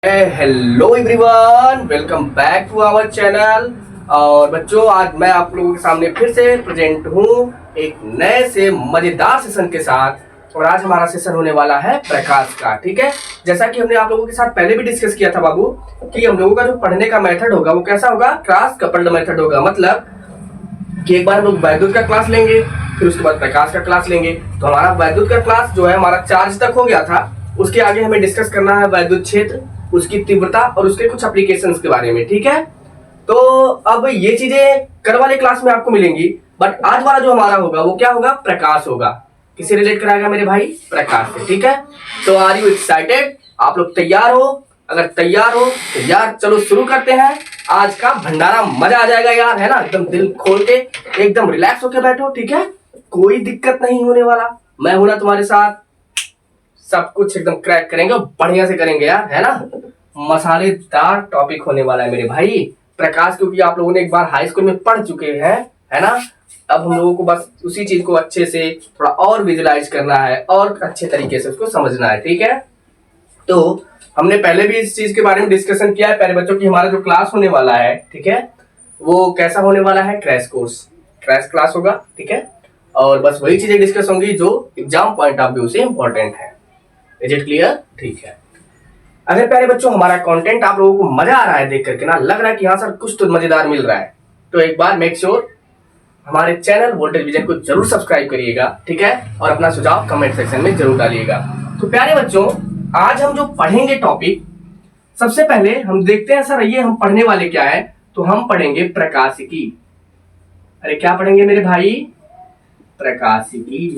Hello everyone, welcome back to our channel. और बच्चों, आज मैं आप लोगों के सामने फिर से प्रेजेंट हूँ एक नए से मजेदार सेशन के साथ। और आज हमारा सेशन होने वाला है प्रकाश का। ठीक है, जैसा कि हमने आप लोगों के साथ पहले भी डिस्कस किया था बाबू कि हम लोगों का जो पढ़ने का मेथड होगा वो कैसा होगा, क्रॉस कपल्ड मेथड होगा। मतलब कि एक बार हम लोग वैद्युत का क्लास लेंगे, फिर उसके बाद प्रकाश का क्लास लेंगे। तो हमारा वैद्युत का क्लास जो है हमारा चार्ज तक हो गया था। उसके आगे हमें डिस्कस करना है वैद्युत क्षेत्र, उसकी तीव्रता और उसके कुछ एप्लीकेशंस के बारे में। ठीक है, तो अब ये चीजें कल वाले क्लास में आपको मिलेंगी, बट आज वाला जो हमारा होगा वो क्या होगा, प्रकाश होगा। किसे रिलेट कराएगा मेरे भाई, प्रकाश से। ठीक है, तो आर यू एक्साइटेड? आप लोग तैयार हो? अगर तैयार हो तो यार चलो शुरू करते हैं आज का भंडारा। मजा आ जाएगा यार, है ना। एकदम दिल खोल के, एकदम रिलैक्स होके बैठो। ठीक है, कोई दिक्कत नहीं होने वाला, मैं हूं ना तुम्हारे साथ। सब कुछ एकदम क्रैक करेंगे और बढ़िया से करेंगे यार, है ना। मसालेदार टॉपिक होने वाला है मेरे भाई प्रकाश, क्योंकि आप लोगों ने एक बार हाई स्कूल में पढ़ चुके हैं, है ना। अब हम लोगों को बस उसी चीज को अच्छे से थोड़ा और विजुलाइज करना है और अच्छे तरीके से उसको समझना है। ठीक है, तो हमने पहले भी इस चीज के बारे में डिस्कशन किया है प्यारे बच्चों की। हमारा जो क्लास होने वाला है, ठीक है, वो कैसा होने वाला है, क्रैश कोर्स, क्रैश क्लास होगा। ठीक है, और बस वही चीजें डिस्कस होंगी जो एग्जाम पॉइंट ऑफ व्यू से इंपॉर्टेंट है। Is it clear? ठीक है, अगर प्यारे बच्चों हमारा कंटेंट आप लोगों को मजा आ रहा है देख करके ना, लग रहा है कि हाँ सर कुछ तो मजेदार मिल रहा है, तो एक बार मेक श्योर हमारे चैनल वोल्टेज विजन को जरूर सब्सक्राइब करिएगा। ठीक है, और अपना सुझाव कमेंट सेक्शन में जरूर डालिएगा। तो प्यारे बच्चों, आज हम जो पढ़ेंगे टॉपिक, सबसे पहले हम देखते हैं सर ये हम पढ़ने वाले क्या है। तो हम पढ़ेंगे प्रकाशिकी। अरे क्या पढ़ेंगे मेरे भाई, प्रकाशिकी,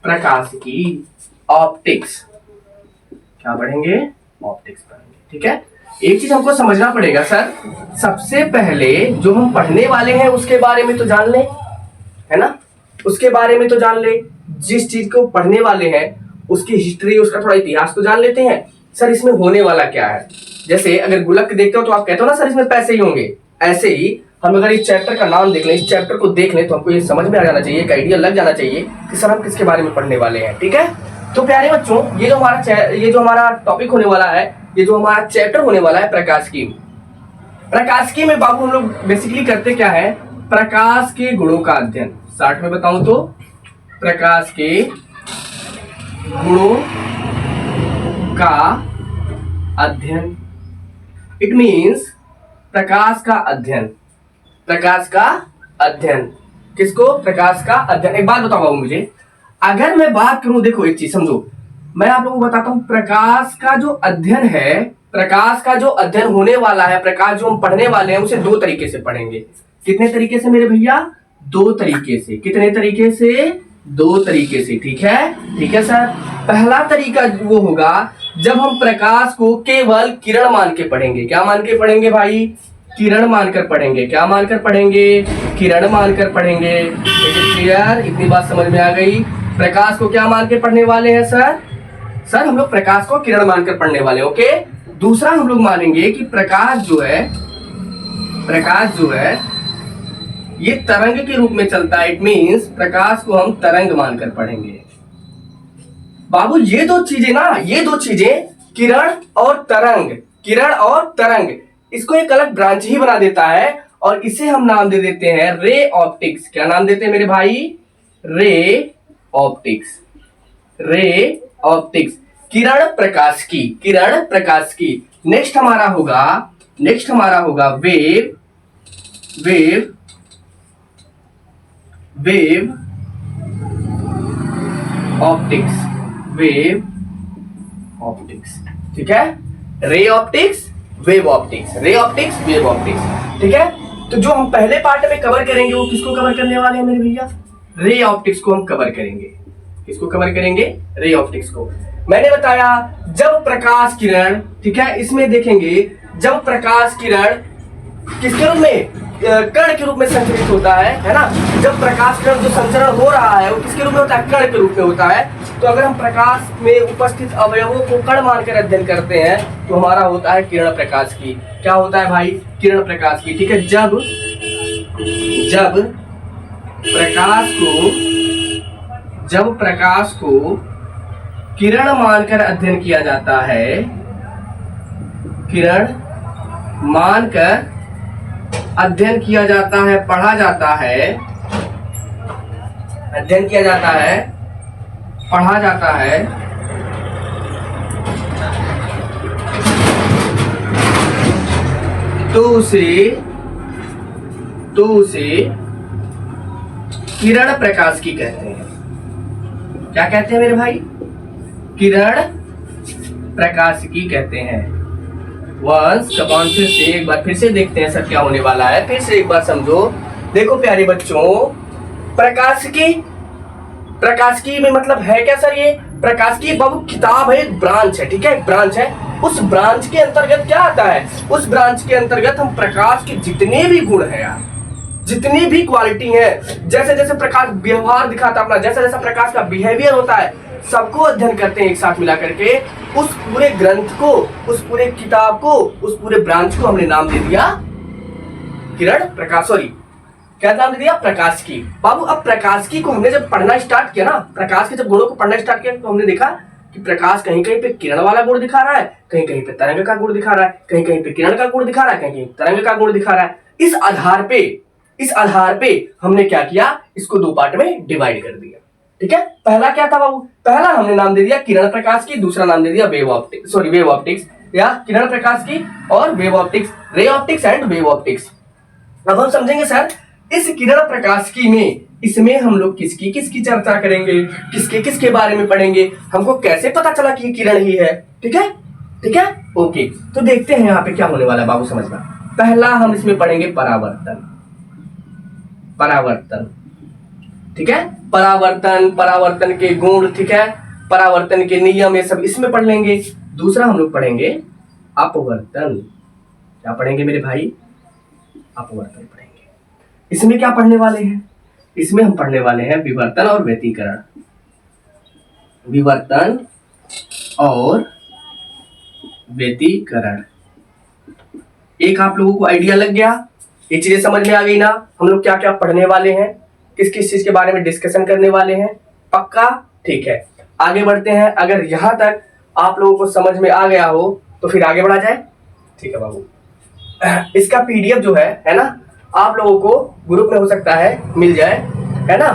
प्रकाशिकी, ऑप्टिक्स। क्या पढ़ेंगे, ऑप्टिक्स पढ़ेंगे। ठीक है, एक चीज हमको समझना पड़ेगा सर, सबसे पहले जो हम पढ़ने वाले हैं उसके बारे में तो जान ले, है ना। उसके बारे में तो जान ले, जिस चीज को पढ़ने वाले हैं उसकी हिस्ट्री, उसका थोड़ा इतिहास तो जान लेते हैं। सर इसमें होने वाला क्या है, जैसे अगर गुल्लक देखते हो तो आप कहते हो ना सर इसमें पैसे ही होंगे। ऐसे ही हम अगर इस चैप्टर का नाम देख लें, इस चैप्टर को देख लें, तो हमको ये समझ में आ जाना चाहिए, एक आइडिया लग जाना चाहिए कि सर हम किसके बारे में पढ़ने वाले हैं। ठीक है, तो प्यारे बच्चों, ये जो हमारा टॉपिक होने वाला है, ये जो हमारा चैप्टर होने वाला है प्रकाशिकी। प्रकाशिकी में बाबू हम लोग बेसिकली करते क्या है, प्रकाश के गुणों का अध्ययन। शॉर्ट में बताऊं तो प्रकाश के गुणों का अध्ययन, इट मीन्स प्रकाश का अध्ययन। प्रकाश का अध्ययन किसको, प्रकाश का अध्ययन। एक बात बताओ बाबू मुझे, अगर मैं बात करूं, देखो एक चीज समझो, मैं आप लोगों को बताता हूं, प्रकाश का जो अध्ययन है, प्रकाश का जो अध्ययन होने वाला है, प्रकाश जो हम पढ़ने वाले हैं उसे दो तरीके से पढ़ेंगे। कितने तरीके से मेरे भैया, दो तरीके से। कितने तरीके से, दो तरीके से। ठीक है, ठीक है सर। पहला तरीका वो होगा जब हम प्रकाश को केवल किरण मान के पढ़ेंगे। क्या मान के पढ़ेंगे भाई, किरण मानकर पढ़ेंगे। क्या मानकर पढ़ेंगे, किरण मानकर पढ़ेंगे। क्लियर, इतनी बात समझ में आ गई। प्रकाश को क्या मान के पढ़ने वाले हैं सर, सर हम लोग प्रकाश को किरण मानकर पढ़ने वाले। ओके, दूसरा हम लोग मानेंगे कि प्रकाश जो है, प्रकाश जो है ये तरंग के रूप में चलता है। इट मीन्स प्रकाश को हम तरंग मानकर पढ़ेंगे। बाबू ये दो चीजें ना, ये दो चीजें किरण और तरंग, किरण और तरंग, इसको एक अलग ब्रांच ही बना देता है और इसे हम नाम दे देते हैं रे ऑप्टिक्स। क्या नाम देते हैं मेरे भाई, रे ऑप्टिक्स। रे ऑप्टिक्स, किरण प्रकाश की, किरण प्रकाश की। नेक्स्ट हमारा होगा, नेक्स्ट हमारा होगा wave, wave, wave optics, wave optics. ठीक है, ray optics, wave optics, ray optics, wave optics. ठीक है, तो जो हम पहले पार्ट में कवर करेंगे वो किसको कवर करने वाले हैं मेरे भैया, रे ऑप्टिक्स को हम कवर करेंगे। किसको कवर करेंगे, रे ऑप्टिक्स को। मैंने बताया जब प्रकाश किरण, ठीक है, इसमें देखेंगे जब प्रकाश किरण किसके रूप में, कण के रूप में संचरित होता है ना। जब प्रकाश किरण जो संचरण हो रहा है वो किसके रूप में होता है, कण के रूप में होता है। तो अगर हम प्रकाश में उपस्थित अवयवों को कण मानकर अध्ययन करते हैं तो हमारा होता है किरण प्रकाश की। क्या होता है भाई, किरण प्रकाश की। ठीक है, जब प्रकाश को किरण मानकर अध्ययन किया जाता है, किरण मानकर अध्ययन किया जाता है, पढ़ा जाता है, अध्ययन किया जाता है, पढ़ा जाता है, तो उसे किरण प्रकाशिकी कहते हैं। क्या कहते हैं मेरे भाई? किरण प्रकाशिकी कहते हैं। वंस कॉन्सेप्ट से एक बार फिर से देखते हैं सर क्या होने वाला है, फिर से एक बार समझो। देखो प्यारे बच्चों, प्रकाशिकी, प्रकाशिकी में मतलब है क्या सर? ये प्रकाशिकी बाबू किताब है, एक ब्रांच है, ठीक है, एक ब्रांच है। उस ब्रांच के अंतर्गत क्या आता है? उस ब्रांच के अंतर्गत हम प्रकाश के जितने भी गुण हैं यार, जितनी भी क्वालिटी है, जैसे जैसे प्रकाश व्यवहार दिखाता अपना, जैसा जैसा प्रकाश का बिहेवियर होता है, सबको अध्ययन करते हैं एक साथ मिला करके। उस पूरे ग्रंथ को, उस पूरे किताब को, उस पूरे ब्रांच को हमने नाम दे दिया किरण प्रकाश, सॉरी क्या नाम दे दिया? प्रकाशिकी। बाबू अब प्रकाशिकी को हमने जब पढ़ना स्टार्ट किया ना, प्रकाश के जब गुणों को पढ़ना स्टार्ट किया, तो हमने देखा कि प्रकाश कहीं कहीं पे किरण वाला गुण दिखा रहा है, कहीं कहीं पे तरंग का गुण दिखा रहा है, कहीं कहीं पे किरण का गुण दिखा रहा है, कहीं कहीं तरंग का गुण दिखा रहा है। इस आधार पे हमने क्या किया? इसको दो पार्ट में डिवाइड कर दिया, ठीक है। पहला क्या था बाबू? पहला हमने नाम दे दिया किरण प्रकाश की, दूसरा नाम दे दिया वेव ऑप्टिक्स, या किरण प्रकाश की और wave optics, ray optics and wave optics. अब हम समझेंगे सर इस किरण प्रकाशिकी में, इसमें हम लोग किसकी किसकी चर्चा करेंगे, किसके किसके बारे में पढ़ेंगे, हमको कैसे पता चला कि किरण ही है, ठीक है, ठीक है, ओके। तो देखते हैं यहाँ पे क्या होने वाला है बाबू, समझना। पहला हम इसमें पढ़ेंगे परावर्तन, परावर्तन, ठीक है, परावर्तन के गुण, ठीक है, परावर्तन के नियम, ये सब इसमें पढ़ लेंगे। दूसरा हम लोग पढ़ेंगे अपवर्तन। क्या पढ़ेंगे मेरे भाई? अपवर्तन पढ़ेंगे। इसमें क्या पढ़ने वाले हैं? इसमें हम पढ़ने वाले हैं विवर्तन और व्यतिकरण, विवर्तन और व्यतिकरण। एक आप लोगों को आइडिया लग गया, ये चीजें समझ में आ गई ना, हम लोग क्या क्या पढ़ने वाले हैं, किस किस चीज के बारे में डिस्कशन करने वाले हैं, पक्का? ठीक है, आगे बढ़ते हैं। अगर यहां तक आप लोगों को समझ में आ गया हो तो फिर आगे बढ़ा जाए, ठीक है बाबू। इसका पीडीएफ जो है ना, आप लोगों को ग्रुप में हो सकता है मिल जाए, है ना,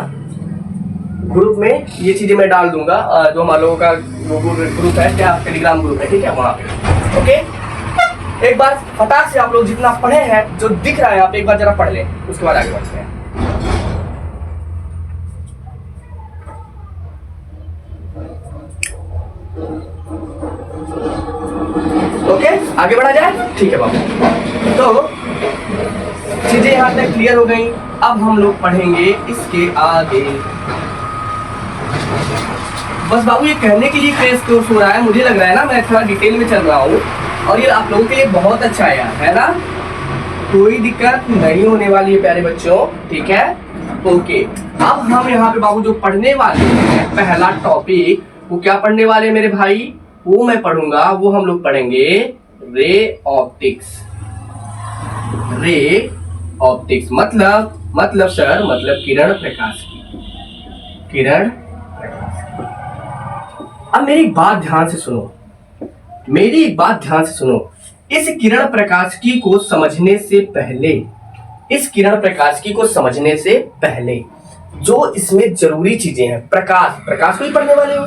ग्रुप में ये चीजें मैं डाल दूंगा, जो हमारे लोगों का ग्रुप है, क्या टेलीग्राम ग्रुप है, ठीक है, वहां पे, ओके। एक बार फटाक से आप लोग जितना पढ़े हैं, जो दिख रहा है आप एक बार जरा पढ़ लें, उसके बाद आगे बढ़ते हैं। ओके, आगे बढ़ा जाए, ठीक है बाबू। तो चीजें यहां तक क्लियर हो गई। अब हम लोग पढ़ेंगे इसके आगे। बस बाबू ये कहने के लिए क्रेज कोर्स हो रहा है, मुझे लग रहा है ना मैं थोड़ा डिटेल में चल रहा हूँ, और ये आप लोगों के लिए बहुत अच्छा है ना, कोई दिक्कत नहीं होने वाली है प्यारे बच्चों, ठीक है, ओके। अब हम यहाँ पे बाबू जो पढ़ने वाले हैं, पहला टॉपिक वो क्या पढ़ने वाले हैं मेरे भाई? वो मैं पढ़ूंगा, वो हम लोग पढ़ेंगे रे ऑप्टिक्स। रे ऑप्टिक्स मतलब सर, मतलब किरण प्रकाश की, किरण प्रकाश की। अब मेरी बात ध्यान से सुनो, मेरी बात ध्यान से सुनो। इस किरण प्रकाशिकी को समझने से पहले, इस किरण प्रकाशिकी को समझने से पहले जो इसमें जरूरी चीजें हैं, प्रकाश को ही पढ़ने वाले हो,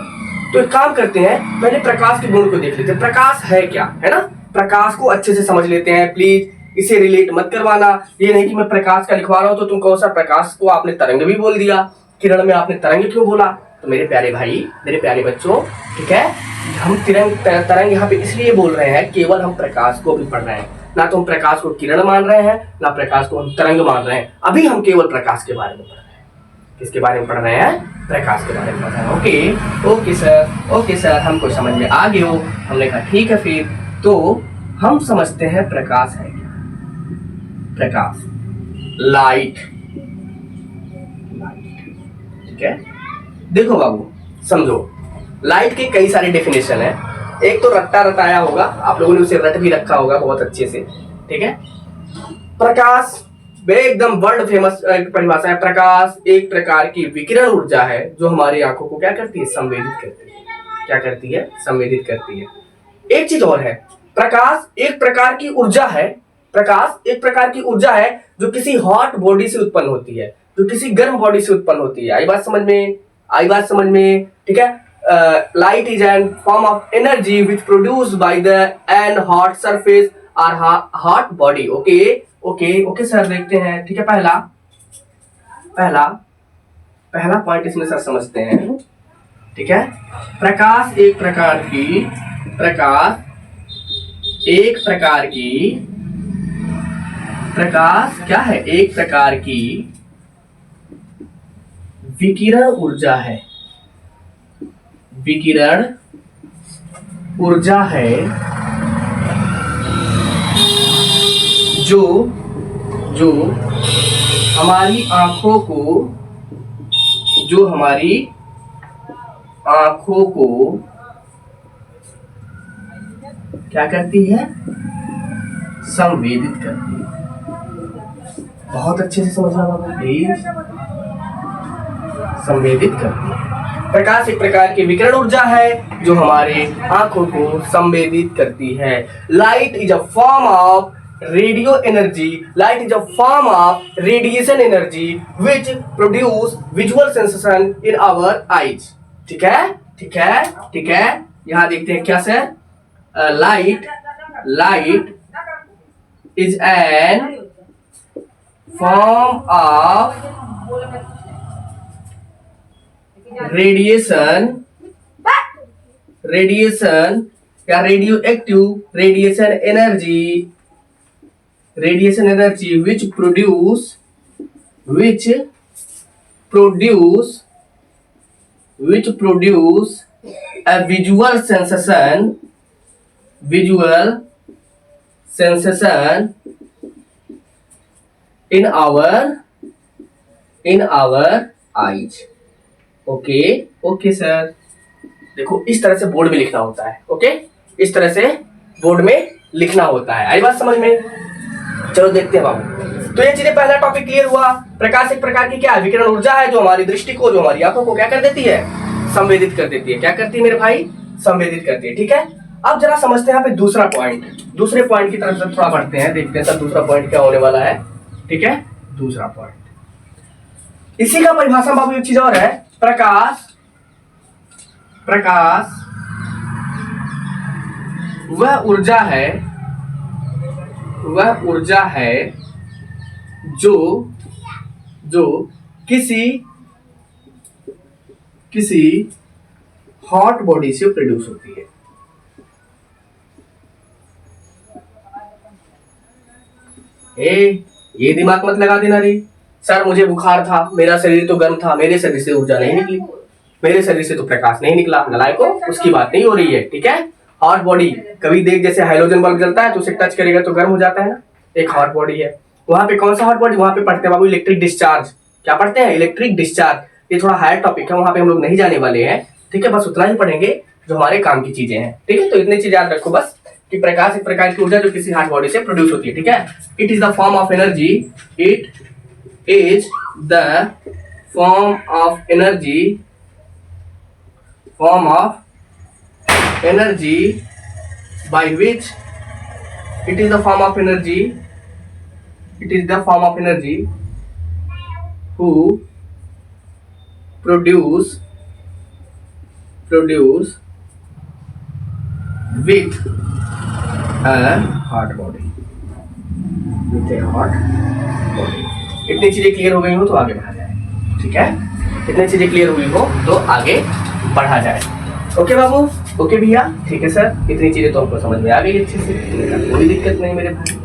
तो एक काम करते हैं, पहले प्रकाश के गुण को देख लेते हैं। प्रकाश है क्या, है ना, प्रकाश को अच्छे से समझ लेते हैं। प्लीज इसे रिलेट मत करवाना, ये नहीं कि मैं प्रकाश का लिखवा रहा हूं तो तुम कहो सर प्रकाश को आपने तरंग भी बोल दिया, किरण में आपने तरंग क्यों बोला? तो मेरे प्यारे भाई, मेरे प्यारे बच्चों, ठीक है, हम तरंग यहाँ पे इसलिए बोल रहे हैं, केवल हम प्रकाश को भी पढ़ रहे हैं, ना तो हम प्रकाश को किरण मान रहे हैं, ना प्रकाश को हम तरंग मान रहे हैं। अभी हम केवल प्रकाश के बारे में पढ़ रहे हैं। किसके बारे में पढ़ रहे हैं? प्रकाश के बारे में पढ़ रहे हैं। ओके सर, हमको समझ में आ गया हो। हमने कहा ठीक है, फिर तो हम समझते हैं प्रकाश है क्या। प्रकाश, लाइट, ठीक है। देखो बाबू समझो, लाइट के कई सारे डेफिनेशन है। एक तो रट्टा रटाया होगा, आप लोगों ने उसे रट भी रखा होगा बहुत अच्छे से, ठीक है। प्रकाश एकदम वर्ल्ड फेमस परिभाषा है। प्रकाश एक प्रकार की विकिरण ऊर्जा है जो हमारी आंखों को क्या करती है? संवेदित करती है। क्या करती है? संवेदित करती है। एक चीज और है, प्रकाश एक प्रकार की ऊर्जा है, प्रकाश एक प्रकार की ऊर्जा है जो किसी हॉट बॉडी से उत्पन्न होती है, जो किसी गर्म बॉडी से उत्पन्न होती है। आई बात समझ में? आई बात समझ में? ठीक है। Light is an form of energy which produce by the an hot surface और hot body. Okay okay okay sir, देखते हैं। ठीक है, पहला पहला पहला पॉइंट इसमें सर समझते हैं। ठीक है, प्रकाश एक प्रकार की, प्रकाश एक प्रकार की, प्रकाश क्या है? एक प्रकार की विकिरण ऊर्जा है, विकिरण ऊर्जा है जो जो हमारी आंखों को, जो हमारी आंखों को क्या करती है? संवेदित करती है। बहुत अच्छे से समझना बाबा प्लीज। संवेदित करती है। प्रकाश एक प्रकार की विकिरण ऊर्जा है जो हमारे आंखों को संवेदित करती है। Light is a form of radio energy, light is a form of radiation energy which produce visual sensation in our eyes. ठीक है, ठीक है, ठीक है। यहां देखते हैं क्या sir? Light light is an form of radiation, radiation या radioactive radiation energy, radiation energy which produce a visual sensation, visual sensation in our eyes। Okay okay sir, देखो इस तरह से बोर्ड में लिखना होता है। ओके, इस तरह से बोर्ड में लिखना होता है। आई बात समझ में? चलो देखते हैं बाबू। तो ये चीजें, पहला टॉपिक क्लियर हुआ। प्रकाश एक प्रकार की क्या विकिरण ऊर्जा है जो हमारी दृष्टि को, जो हमारी आंखों को क्या कर देती है? संवेदित कर देती है। क्या करती है मेरे भाई? संवेदित करती है। ठीक है, अब जरा समझते हैं यहाँ पे दूसरा पॉइंट। दूसरे पॉइंट की तरफ से थोड़ा बढ़ते हैं, देखते हैं सर दूसरा पॉइंट क्या होने वाला है। ठीक है, दूसरा पॉइंट इसी का परिभाषा बाबू एक चीज और है। प्रकाश, प्रकाश वह ऊर्जा है, वह ऊर्जा है जो जो किसी हॉट बॉडी से प्रोड्यूस होती है। ये दिमाग मत लगा देना रे। सर मुझे बुखार था, मेरा शरीर तो गर्म था, मेरे शरीर से ऊर्जा नहीं निकली, मेरे शरीर से तो प्रकाश नहीं निकला। नलायको, उसकी बात नहीं हो रही है। ठीक है, हॉट बॉडी, कभी देख जैसे हाइड्रोजन बल्ब जलता है तो उसे टच करेगा तो गर्म हो जाता है ना, एक हॉट बॉडी है। वहां पे कौन सा हॉट बॉडी? वहां पे पढ़ते हैं बाबू इलेक्ट्रिक डिस्चार्ज। क्या पढ़ते हैं? Electric discharge. ये थोड़ा हायर टॉपिक है, वहां पे हम लोग नहीं जाने वाले हैं। ठीक है, बस उतना ही पढ़ेंगे जो हमारे काम की चीजें हैं। ठीक है, तो इतनी चीज याद रखो बस कि प्रकाश एक प्रकार की ऊर्जा जो किसी हॉट बॉडी से प्रोड्यूस होती है। ठीक है, it is the form of energy, it is the form of energy, form of energy by which it is the form of energy, it is the form of energy who produce with a hot body, with a hot body। इतनी चीजें clear हो गई हो तो आगे बढ़ा जाए। ठीक है, इतनी चीजें क्लियर हुई हो तो आगे बढ़ा जाए। ओके बाबू, ओके भैया, ठीक है सर, इतनी चीजें तो हमको समझ में आ गई अच्छे से। हमने कहा कोई दिक्कत नहीं मेरे भाई,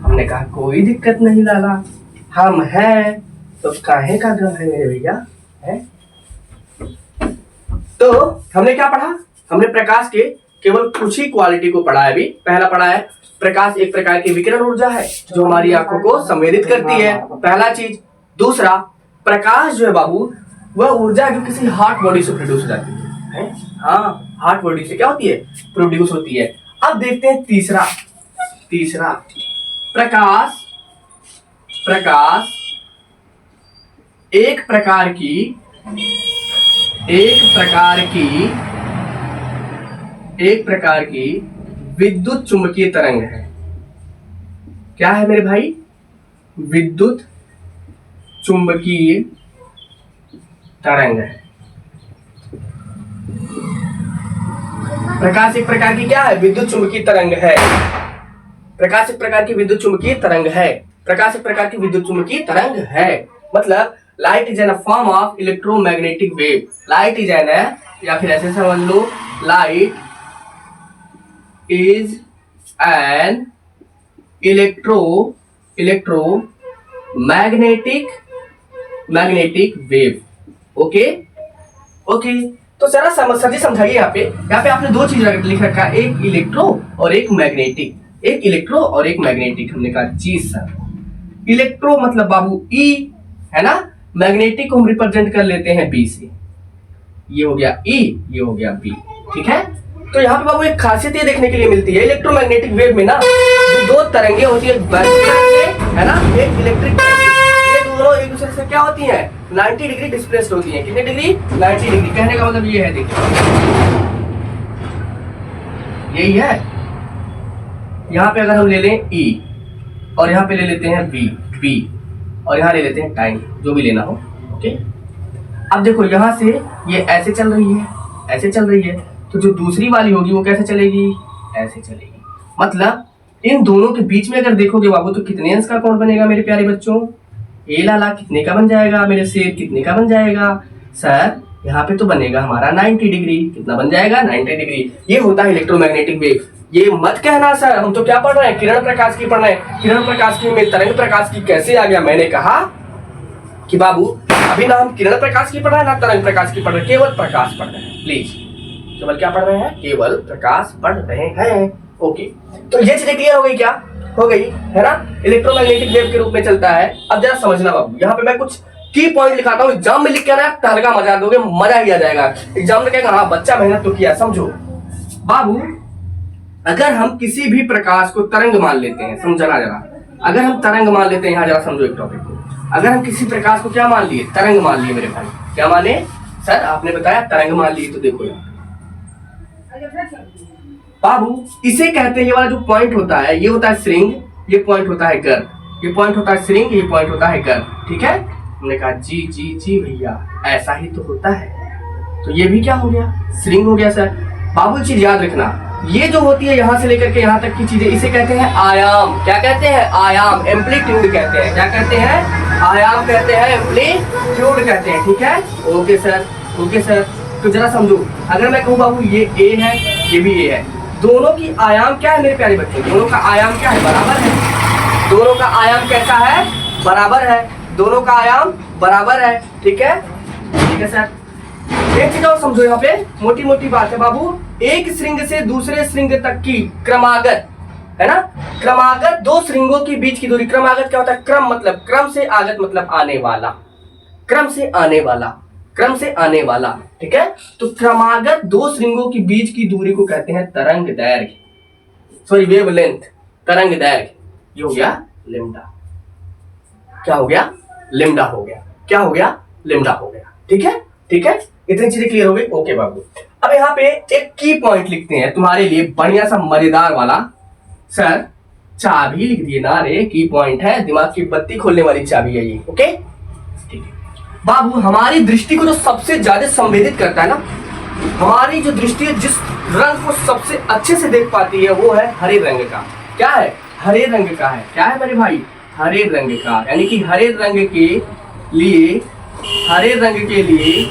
हमने कहा कोई दिक्कत नहीं लाला, हम हैं तो काहे का गम है मेरे भैया, है। तो हमने क्या पढ़ा? हमने प्रकाश के केवल कुछ ही क्वालिटी को पढ़ा है अभी। पहला पढ़ा है प्रकाश एक प्रकार की विकिरण ऊर्जा है जो हमारी आंखों को संवेदित करती है, पहला चीज। दूसरा, प्रकाश जो है बाबू वह ऊर्जा जो किसी हॉट बॉडी से प्रोड्यूस हो जाती है। हाँ, हॉट बॉडी से क्या होती है? प्रोड्यूस होती है। अब देखते हैं तीसरा। प्रकाश, प्रकाश एक प्रकार की विद्युत चुंबकीय तरंग है। क्या है मेरे भाई? विद्युत चुंबकीय तरंग है। प्रकाश एक प्रकार की क्या है? विद्युत चुंबकीय तरंग है। प्रकाश एक प्रकार की विद्युत चुंबकीय तरंग है। प्रकाश एक प्रकार की विद्युत चुंबकीय तरंग है। मतलब light is an form of electromagnetic wave. Light is an, या फिर ऐसे समझ लो, light is an magnetic wave. Okay okay, तो जरा सर जी समझाइए। यहाँ पे आपने दो चीज लिख रखा है, एक इलेक्ट्रो और एक मैग्नेटिक। एक इलेक्ट्रो और एक मैग्नेटिक। हमने कहा जी सर। इलेक्ट्रो मतलब बाबू ई है ना, मैग्नेटिक को हम रिप्रेजेंट कर लेते हैं बी से। ये हो गया ई, ये हो गया बी। ठीक है, तो यहाँ पे बाबू एक खासियत ये देखने के लिए मिलती है इलेक्ट्रोमैग्नेटिक वेव में ना, जो दो तरंगे होती है, है ना, एक इलेक्ट्रिक, ये दोनों एक दूसरे से क्या होती है? 90 डिग्री डिस्प्लेस्ड होती है। कितने डिग्री? 90 डिग्री। कहने का मतलब ये है, देखिए यही है। यहाँ पे अगर हम ले लें E और यहाँ पे ले लेते हैं B और यहाँ ले लेते हैं टाइम, जो भी लेना हो। ओके, अब देखो यहाँ से ये ऐसे चल रही है, ऐसे चल रही है, तो जो दूसरी वाली होगी वो कैसे चलेगी? ऐसे चलेगी। मतलब इन दोनों के बीच में अगर देखोगे बाबू तो कितने अंश का कोण बनेगा मेरे प्यारे बच्चों? ए लाला कितने का बन जाएगा मेरे सेब? कितने का बन जाएगा सर? यहाँ पे तो बनेगा हमारा 90 डिग्री। कितना बन जाएगा? 90 डिग्री। ये होता है इलेक्ट्रोमैग्नेटिक वेव। ये मत कहना सर हम तो क्या पढ़ रहे हैं, किरण प्रकाश की पढ़ रहे हैं। किरण प्रकाश की में तरंग प्रकाश की कैसे आ गया? मैंने कहा कि बाबू अभी ना हम किरण प्रकाश की पढ़ रहे हैं ना तरंग प्रकाश की पढ़ रहे हैं, केवल प्रकाश पढ़ रहे हैं। प्लीज, केवल क्या पढ़ रहे हैं? केवल प्रकाश पढ़ रहे हैं। ओके, तो ये चीजें क्लियर हो गई क्या? हो गई है ना। इलेक्ट्रोमैग्नेटिक वेव के रूप में चलता है। अब जरा समझना बाबू, यहाँ पे मैं कुछ की पॉइंट लिखाता हूँ, एग्जाम में लिख के ना तहलका मचा दोगे, मजा ही आ जाएगा। एग्जाम में कहेगा हाँ बच्चा मेहनत तो किया। समझो बाबू, अगर हम किसी भी प्रकाश को तरंग मान लेते हैं, समझना जरा, अगर हम तरंग मान लेते हैं, यहाँ जरा समझो एक टॉपिक को, अगर हम किसी प्रकाश को क्या मान लिए? तरंग मान लिए मेरे भाई। क्या माने सर? आपने बताया तरंग मान लिए, तो देखो यहाँ बाबू इसे कहते हैं, ये वाला जो पॉइंट होता है ये होता है श्रृंग, ये पॉइंट होता है गर्भ। ये पॉइंट होता है श्रृंग, ये पॉइंट होता है गर्भ। ठीक है, हमने कहा जी जी जी भैया ऐसा ही तो होता है। तो ये भी क्या हो गया? श्रृंग हो गया सर। बाबू चीज याद रखना, ये जो होती है यहाँ से लेकर के यहाँ तक की चीजें, इसे कहते हैं आयाम। क्या कहते हैं? आयाम। एम्पलीट्यूड कहते हैं। क्या कहते हैं? आयाम कहते हैं, एम्पलीट्यूड कहते हैं। ठीक है, ओके सर, ओके सर। तो जरा समझो, अगर मैं कहूँ बाबू ये ए है, ये भी ए है, दोनों की आयाम क्या है मेरे प्यारे बच्चे? दोनों का आयाम क्या है? बराबर है। दोनों का आयाम कैसा है? बराबर है। दोनों का आयाम बराबर है। ठीक है, ठीक है सर। एक चीज और समझो, यहाँ पे मोटी मोटी बात है बाबू, एक श्रृंग से दूसरे श्रृंग तक की क्रमागत, है ना, क्रमागत दो श्रृंगों के बीच की दूरी। क्रमागत क्या होता है? क्रम मतलब क्रम से, आगत मतलब आने वाला, क्रम से आने वाला, क्रम से आने वाला। ठीक है, तो क्रमागत दो श्रृंगों के बीच की दूरी को कहते हैं तरंग दैर्घ्य, सॉरी वेवलेंथ, तरंग दैर्घ्य। ये हो गया लेम्डा। क्या हो गया? लेम्डा हो गया। क्या हो गया? लेम्डा हो गया। ठीक है, ठीक है, इतनी चीजें क्लियर हो गई। ओके बाबू, अब यहाँ पे एक की पॉइंट लिखते हैं तुम्हारे लिए, बढ़िया सा मजेदार वाला। सर चाबी लिख दिए ना रे, की पॉइंट है, दिमाग की बत्ती खोलने वाली चाबी है ये। ओके, ठीक है बाबू, हमारी दृष्टि को जो सबसे ज्यादा संवेदित करता है ना, हमारी जो दृष्टि जिस रंग को सबसे अच्छे से देख पाती है वो है हरे रंग का। क्या है? हरे रंग का है। क्या है मेरे भाई? हरे रंग का। यानी कि हरे रंग के लिए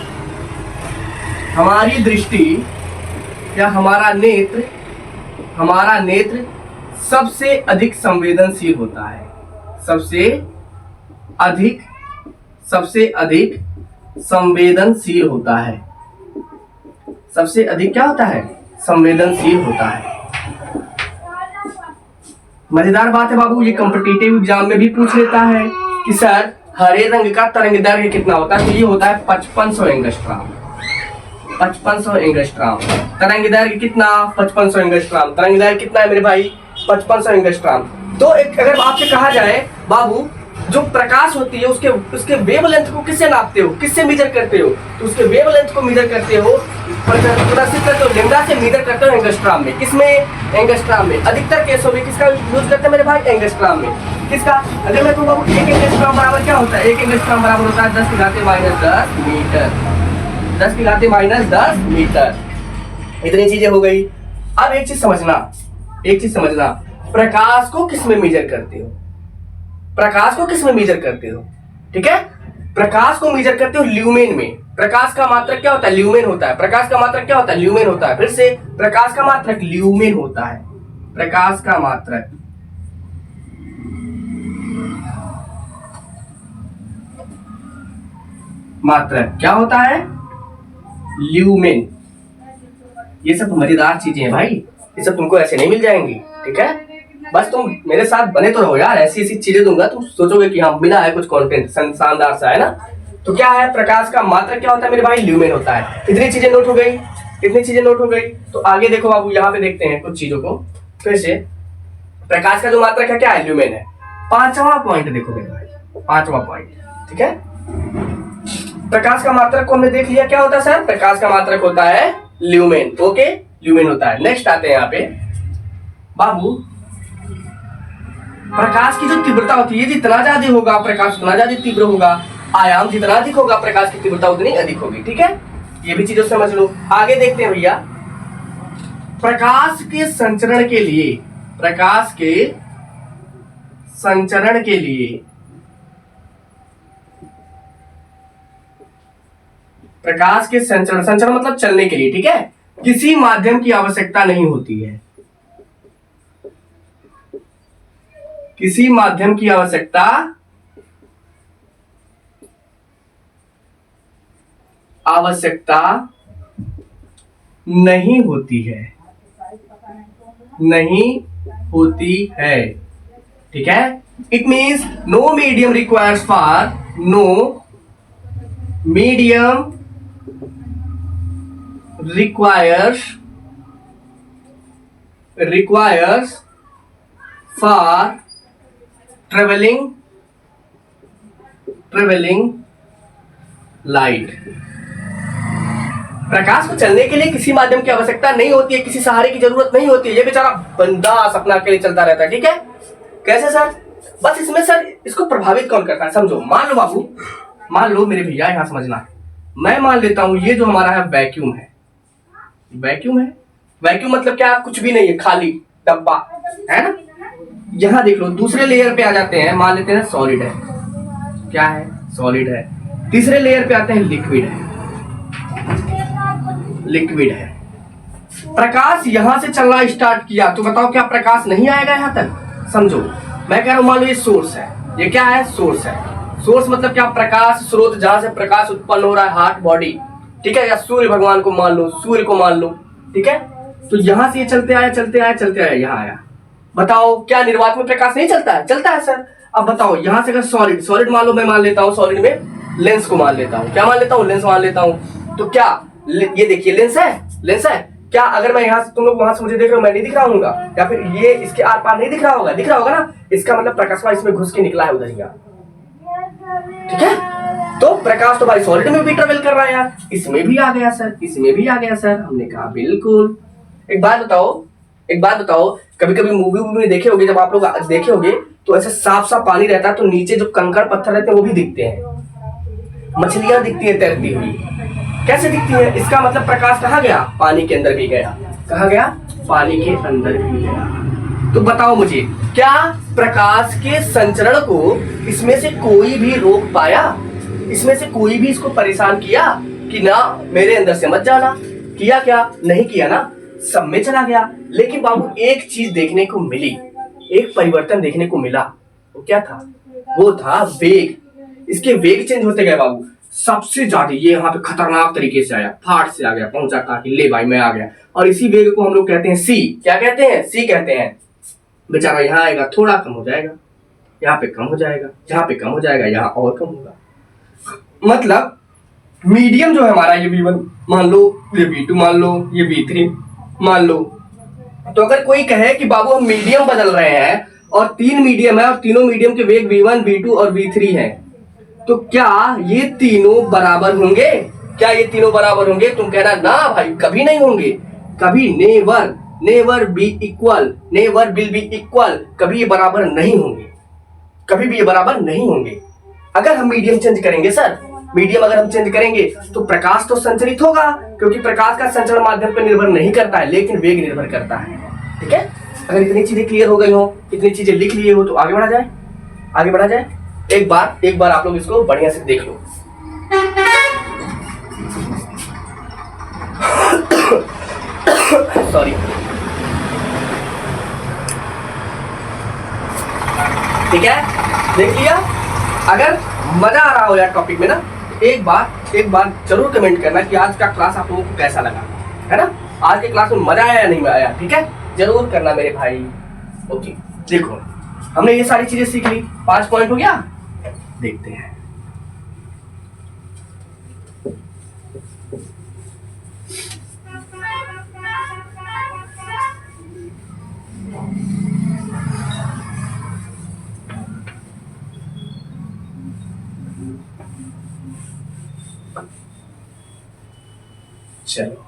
हमारी दृष्टि या हमारा नेत्र सबसे अधिक संवेदनशील होता है। सबसे अधिक संवेदनशील होता है। सबसे अधिक क्या होता है? संवेदनशील होता है। मजेदार बात है बाबू, ये कॉम्पिटिटिव एग्जाम में भी पूछ लेता है कि सर हरे रंग का तरंग दैर्घ्य कितना होता है? तो ये होता है 5500 एंगस्ट्रॉम। 5500 एंगस्ट्रॉम। तरंग दैर्घ्य कितना? 5500 एंगस्ट्रॉम। तरंग दैर्घ्य कितना है मेरे भाई? 5500 एंगस्ट्रॉम। तो एक अगर आपसे कहा जाए बाबू जो प्रकाश होती है उसके उसके वेवलेंथ को किससे नापते हो, किससे मेजर करते हो? तो उसके वेवलेंथ को मेजर करते हो, प्रदर्शित करते हो, लैम्डा से मेजर करते हो एंगस्ट्रॉम में। किसमें? एंगस्ट्रॉम में। अधिकतर केसों में किसका यूज करते हैं मेरे भाई? एंगस्ट्रॉम में। किसका? अगर मैं कहूँ एक एंगस्ट्रॉम बराबर क्या होता है? एक एंगस्ट्रॉम बराबर होता है 10⁻⁻10 मीटर। 10⁻⁻10 मीटर। इतनी चीजें हो गई। अब एक चीज समझना, प्रकाश को किसमें मेजर करते हो? प्रकाश को किसमें मेजर करते हो? ठीक है, प्रकाश को मेजर करते हो ल्यूमेन में। प्रकाश का मात्रक क्या होता है? ल्यूमेन होता है। प्रकाश का मात्रक क्या होता है? ल्यूमेन होता है। फिर से, प्रकाश का मात्रक ल्यूमेन होता है। प्रकाश का मात्रक क्या होता है? ल्यूमेन। ये सब मजेदार चीजें हैं भाई, ये सब तुमको ऐसे नहीं मिल जाएंगी। ठीक है, बस तुम मेरे साथ बने तो रहो यार, ऐसी ऐसी चीजें दूंगा तुम सोचोगे कि हाँ मिला है कुछ कंटेंट शानदार सा, है ना? तो क्या है, प्रकाश का मात्रक क्या होता है मेरे भाई? ल्यूमेन होता है। इतनी चीजें नोट हो गई। तो आगे देखो बाबू, यहाँ पे देखते हैं कुछ चीजों को फिर से। प्रकाश का जो मात्रक है क्या है? ल्यूमेन है। 5वां पॉइंट देखो मेरे भाई, 5वां पॉइंट। ठीक है, प्रकाश का मात्रक को हमने देख लिया, क्या होता है सर? प्रकाश का मात्रक होता है ल्यूमेन। ओके, ल्यूमेन होता है। नेक्स्ट आते हैं यहाँ पे बाबू, प्रकाश की जो तीव्रता होती है, जितना ज्यादा होगा प्रकाश उतना ज्यादा तीव्र होगा, आयाम जितना अधिक होगा प्रकाश की तीव्रता उतनी अधिक होगी। ठीक है, ये भी चीजों समझ लो। आगे देखते हैं भैया, प्रकाश के संचरण के लिए, प्रकाश के संचरण के लिए, प्रकाश के संचरण मतलब चलने के लिए, ठीक है, किसी माध्यम की आवश्यकता नहीं होती है। किसी माध्यम की आवश्यकता नहीं होती है, ठीक है। It means no medium requires for, no medium requires for traveling light। प्रकाश को चलने के लिए किसी माध्यम की आवश्यकता नहीं होती है, किसी सहारे की जरूरत नहीं होती है। ये बेचारा बंदास अपना अकेले चलता रहता है। ठीक है, कैसे सर? बस इसमें सर इसको प्रभावित कौन करता है समझो। मान लो बाबू, मान लो मेरे भैया, यहां समझना, मैं मान लेता हूं ये जो हमारा है वैक्यूम है। वैक्यूम मतलब क्या? कुछ भी नहीं है, खाली डब्बा है ना। यहां देख लो, दूसरे लेयर पे आ जाते हैं, मान लेते हैं सॉलिड है। क्या है? सॉलिड है। तीसरे लेयर पे आते हैं लिक्विड है। प्रकाश यहां से चलना स्टार्ट किया तो बताओ क्या प्रकाश नहीं आएगा यहां तक? समझो, मैं कह रहा हूं मान लो ये सोर्स है। ये क्या है? सोर्स है। सोर्स मतलब क्या? प्रकाश स्रोत, जहां से प्रकाश उत्पन्न हो रहा है, हार्ट बॉडी। ठीक है, या सूर्य भगवान को मान लो, सूर्य को मान लो। ठीक है, तो यहां से ये चलते आए यहाँ आया। बताओ क्या निर्वात में प्रकाश नहीं चलता है? चलता है सर। अब बताओ यहां से अगर सॉलिड मान लो, मैं मान लेता हूं सॉलिड में लेंस को मान लेता हूं। क्या मान लेता हूं? लेंस मान लेता हूं। तो क्या ये देखिए लेंस है क्या? अगर मैं यहाँ से, तुम लोग वहां से मुझे देख रहे हो, मैं नहीं दिख रहा हूँ, या फिर ये इसके आर पार नहीं दिख रहा होगा? दिख रहा होगा ना। इसका मतलब प्रकाश इसमें घुस के निकला है उधर ही। ठीक है, तो प्रकाश तो भाई सॉलिड में भी ट्रेवल कर रहा है यार, इसमें भी आ गया सर। हमने कहा बिल्कुल। एक बात बताओ, कभी कभी मूवी में देखे होगे, जब आप लोग देखे होगे तो ऐसे साफ पानी रहता है, तो नीचे जो कंकड़ पत्थर रहते हैं वो भी दिखते हैं, मछलियां दिखती है तैरती हुई। कैसे दिखती है? इसका मतलब प्रकाश कहाँ गया? पानी के अंदर भी गया। कहाँ गया? पानी के अंदर भी गया। तो बताओ मुझे, क्या प्रकाश के संचरण को इसमें से कोई भी रोक पाया? इसमें से कोई भी इसको परेशान किया कि ना मेरे अंदर से मत जाना? किया क्या? नहीं किया ना, सब में चला गया। लेकिन बाबू एक चीज देखने को मिली, एक परिवर्तन देखने को मिला। वो क्या था? वो था वेग। इसके वेग चेंज होते गए बाबू। सबसे ज्यादा ये यहाँ पे खतरनाक तरीके से आया, फाट से आ गया, पहुंचा कहा कि ले भाई मैं आ गया। और इसी वेग को हम लोग कहते हैं सी। क्या कहते हैं? सी कहते हैं। बेचारा यहाँ आएगा, थोड़ा कम हो जाएगा, यहाँ पे कम हो जाएगा, यहाँ पे कम हो जाएगा, यहाँ और कम होगा। मतलब मीडियम जो है हमारा, ये V1 मान लो, ये V2 मान लो, ये V3 मान लो। तो अगर कोई कहे कि बाबू हम मीडियम बदल रहे हैं, और 3 मीडियम है और तीनों मीडियम के वेग v1, v2 और v3 हैं, तो क्या ये तीनों बराबर होंगे? क्या ये तीनों बराबर होंगे? तुम कहना ना भाई कभी नहीं होंगे, कभी never, never be equal, never will be equal, कभी ये बराबर नहीं होंगे, कभी भी ये बराबर नहीं होंगे। अगर हम मीडियम चेंज करेंगे सर, मीडियम अगर हम चेंज करेंगे तो प्रकाश तो संचरित होगा, क्योंकि प्रकाश का संचरण माध्यम पर निर्भर नहीं करता है लेकिन वेग निर्भर करता है। ठीक है, अगर इतनी चीजें क्लियर हो गई हो, इतनी चीजें लिख लिए हो तो आगे बढ़ा जाए, आगे बढ़ा जाए। एक बार आप लोग इसको बढ़िया से देख लो। सॉरी, ठीक है, देख लिया। अगर मजा आ रहा हो यार टॉपिक में ना, एक बार जरूर कमेंट करना कि आज का क्लास आप लोगों को कैसा लगा, है ना? आज के क्लास में मजा आया या नहीं आया? ठीक है, जरूर करना मेरे भाई। ओके, देखो हमने ये सारी चीजें सीख ली, 5 पॉइंट हो गया। देखते हैं, चलो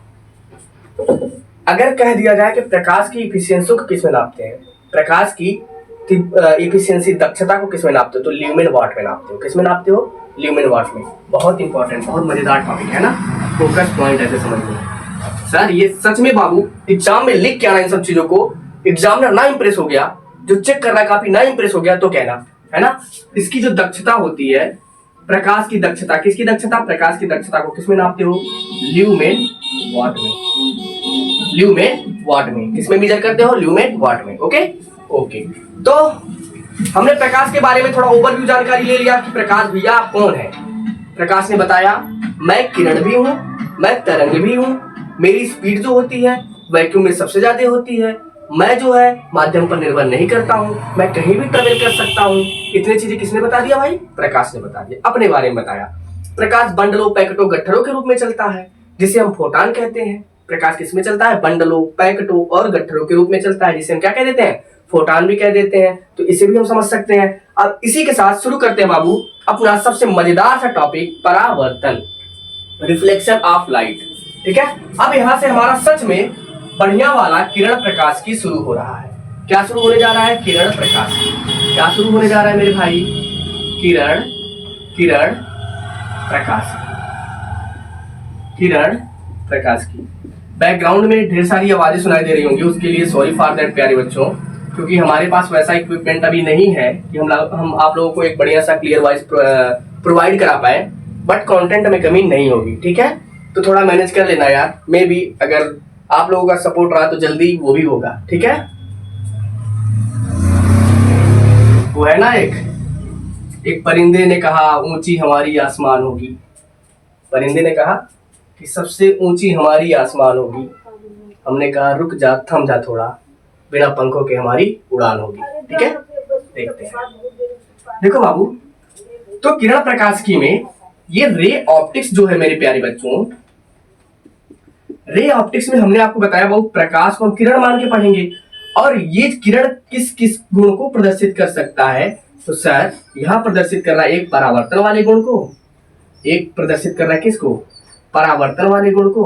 अगर कह दिया जाए कि प्रकाश की इफिशियंसी को किस में नापते हैं, प्रकाश की इफिशियंसी दक्षता को किस में नापते हो, तो ल्यूमेन वाट में नापते हो। किस में नापते हो? ल्यूमेन वाट में। बहुत इंपॉर्टेंट, बहुत मजेदार टॉपिक है ना, फोकस पॉइंट ऐसे समझ लो सर। ये सच में बाबू एग्जाम में लिख के आना इन सब चीजों को, एग्जामिनर ना इंप्रेस हो गया, जो चेक कर रहा है काफी ना इंप्रेस हो गया तो कहना, है ना? इसकी जो दक्षता होती है, प्रकाश की दक्षता, किसकी दक्षता? प्रकाश की दक्षता को किसमें नापते हो? ल्यूमेन वाट में। ल्यूमेन वाट में किसमें मेजर करते हो? ल्यूमेन वाट में। ओके ओके, तो हमने प्रकाश के बारे में थोड़ा ओवरव्यू जानकारी ले लिया कि प्रकाश भैया कौन है। प्रकाश ने बताया मैं किरण भी हूं, मैं तरंग भी हूं, मेरी स्पीड जो होती है वैक्यूम में सबसे ज्यादा होती है, मैं जो है माध्यम पर निर्भर नहीं करता हूं, मैं कहीं भी ट्रेवल कर सकता हूं। इतनी चीजें किसने बता दिया भाई? प्रकाश ने बता दिया, अपने बारे में बताया। प्रकाश बंडलों, पैकेटों, गट्ठरों के रूप में चलता है जिसे हम फोटान कहते हैं। प्रकाश किसमें चलता है? बंडलों, पैकेटों और गट्ठरों के रूप में चलता है जिसे हम क्या कह देते हैं? फोटान भी कह देते हैं। तो इसे भी हम समझ सकते हैं। अब इसी के साथ शुरू करते हैं बाबू अपना सबसे मजेदार सा टॉपिक, परावर्तन, रिफ्लेक्शन ऑफ लाइट। ठीक है, अब यहां से हमारा सच में बढ़िया वाला किरण प्रकाश की शुरू हो रहा है। क्या शुरू होने जा रहा है? किरण प्रकाश। क्या शुरू होने जा रहा है मेरे भाई? किरण प्रकाश, किरण प्रकाश की। बैकग्राउंड में ढेर सारी आवाजें सुनाई दे रही होंगी, उसके लिए सॉरी फॉर दैट प्यारे बच्चों, क्योंकि हमारे पास वैसा इक्विपमेंट अभी नहीं है कि हम आप लोगों को एक बढ़िया सा क्लियर वॉइस प्रोवाइड करा पाए, बट कंटेंट में कमी नहीं होगी। ठीक है, तो थोड़ा मैनेज कर लेना यार। मे भी अगर आप लोगों का सपोर्ट रहा तो जल्दी वो भी होगा। ठीक है, वो है ना, एक परिंदे ने कहा ऊंची हमारी आसमान होगी। परिंदे ने कहा कि सबसे ऊंची हमारी आसमान होगी। हमने कहा रुक जा, थम जा थोड़ा, बिना पंखों के हमारी उड़ान होगी। ठीक है, देखते हैं। देखो बाबू, तो किरण प्रकाश की में ये रे ऑप्टिक्स जो है मेरे प्यारे बच्चों, रे ऑप्टिक्स में हमने आपको बताया बाबू प्रकाश को हम किरण मान के पढ़ेंगे। और ये किरण किस किस गुण को प्रदर्शित कर सकता है? तो सर यहां प्रदर्शित कर रहा है एक परावर्तन वाले गुण को, एक प्रदर्शित कर रहा है किसको? परावर्तन वाले गुण को।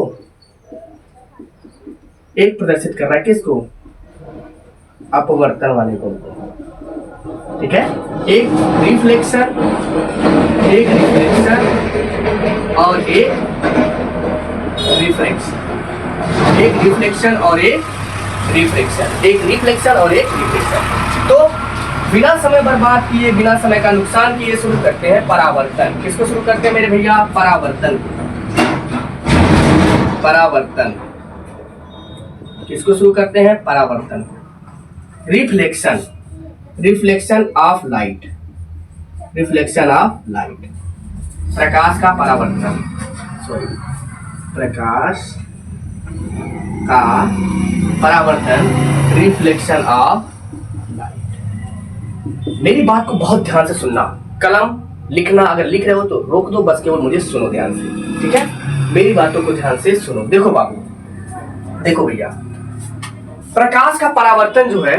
एक प्रदर्शित कर रहा है किसको? अपवर्तन वाले गुण को। ठीक है, एक रिफ्लेक्शन और एक रिफ्लेक्शन, एक रिफ्लेक्शन और एक रिफ्लेक्शन, एक रिफ्लेक्शन और एक रिफ्लेक्शन। तो बिना समय बर्बाद किए, बिना समय का नुकसान किए शुरू करते हैं परावर्तन। किसको शुरू करते हैं मेरे भैया? परावर्तन। परावर्तन किसको शुरू करते हैं? परावर्तन। Reflection, reflection of light, reflection of light, प्रकाश का परावर्तन, सॉरी प्रकाश का परावर्तन, रिफ्लेक्शन ऑफ लाइट। मेरी बात को बहुत ध्यान से सुनना, कलम लिखना अगर लिख रहे हो तो रोक दो, बस केवल मुझे सुनो ध्यान से। ठीक है, मेरी बातों को ध्यान से सुनो। देखो बाबू, देखो भैया, प्रकाश का परावर्तन जो है